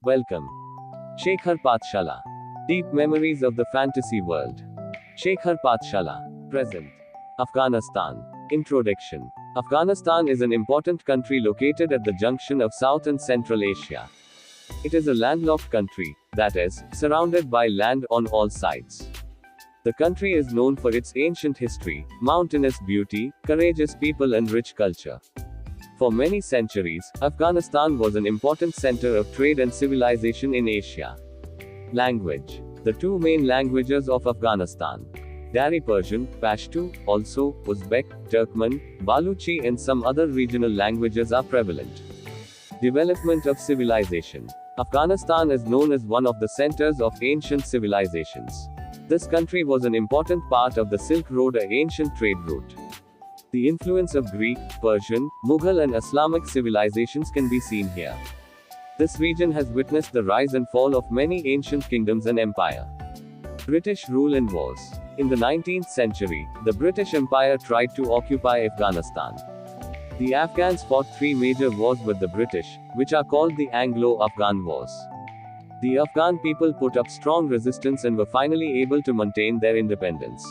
Welcome. Shekhar Pathshala. Deep memories of the fantasy world. Shekhar Pathshala. Present. Afghanistan. Introduction. Afghanistan is an important country located at the junction of South and Central Asia. It is a landlocked country, that is, surrounded by land on all sides. The country is known for its ancient history, mountainous beauty, courageous people, and rich culture. For many centuries, Afghanistan was an important center of trade and civilization in Asia. Language. The two main languages of Afghanistan. Dari Persian, Pashto, also, Uzbek, Turkmen, Baluchi and some other regional languages are prevalent. Development of civilization. Afghanistan is known as one of the centers of ancient civilizations. This country was an important part of the Silk Road, an ancient trade route. The influence of Greek, Persian, Mughal and Islamic civilizations can be seen here. This region has witnessed the rise and fall of many ancient kingdoms and empire. British rule and wars. In the 19th century, the British Empire tried to occupy Afghanistan. The Afghans fought three major wars with the British, which are called the Anglo-Afghan Wars. The Afghan people put up strong resistance and were finally able to maintain their independence.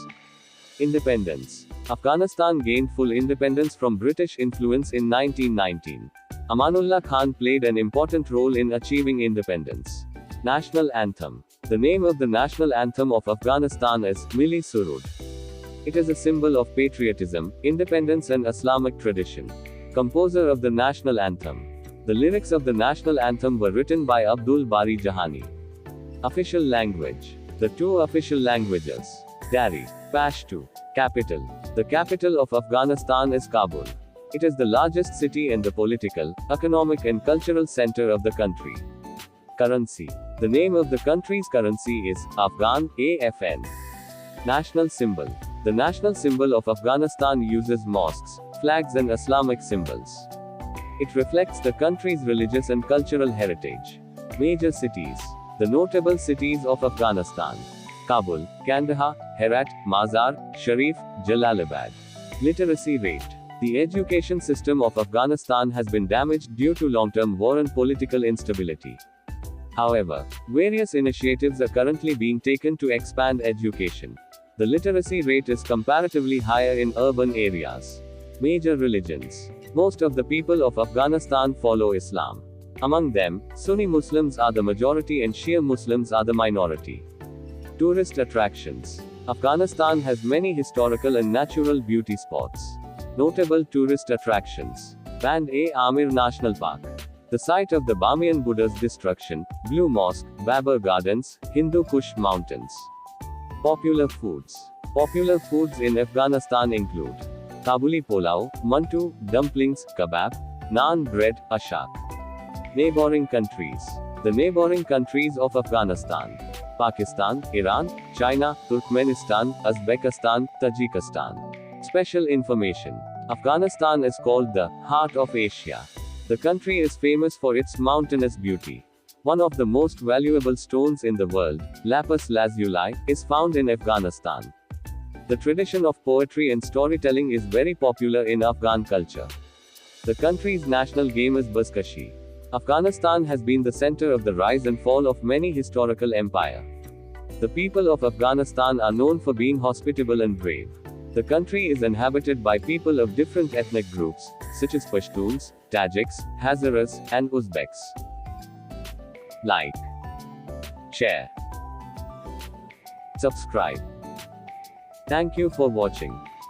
Independence. Afghanistan gained full independence from British influence in 1919. Amanullah Khan played an important role in achieving independence. National Anthem. The name of the national anthem of Afghanistan is Milli Surud. It is a symbol of patriotism, independence and Islamic tradition. Composer of the national anthem. The lyrics of the national anthem were written by Abdul Bari Jahani. Official language. The two official languages. Dari. Pashto. Capital. The capital of Afghanistan is Kabul. It is the largest city and the political, economic and cultural center of the country. Currency. The name of the country's currency is Afghan, AFN. National symbol. The national symbol of Afghanistan uses mosques, flags and Islamic symbols. It reflects the country's religious and cultural heritage. Major cities. The notable cities of Afghanistan. Kabul, Kandahar, Herat, Mazar, Sharif, Jalalabad. Literacy rate. The education system of Afghanistan has been damaged due to long-term war and political instability. However, various initiatives are currently being taken to expand education. The literacy rate is comparatively higher in urban areas. Major religions. Most of the people of Afghanistan follow Islam. Among them, Sunni Muslims are the majority and Shia Muslims are the minority. Tourist attractions. Afghanistan has many historical and natural beauty spots. Notable tourist attractions. Band-e-Amir National Park. The site of the Bamiyan Buddha's destruction, Blue Mosque, Babur Gardens, Hindu Kush Mountains. Popular foods. Popular foods in Afghanistan include Kabuli pulao, mantu, dumplings, kebab, naan bread, ashak. Neighboring countries. The neighboring countries of Afghanistan. Pakistan, Iran, China, Turkmenistan, Uzbekistan, Tajikistan. Special information. Afghanistan is called the Heart of Asia. The country is famous for its mountainous beauty. One of the most valuable stones in the world, lapis lazuli, is found in Afghanistan. The tradition of poetry and storytelling is very popular in Afghan culture. The country's national game is buzkashi. Afghanistan has been the center of the rise and fall of many historical empire. The people of Afghanistan are known for being hospitable and brave. The country is inhabited by people of different ethnic groups, such as Pashtuns, Tajiks, Hazaras, and Uzbeks. Like, share, subscribe. Thank you for watching.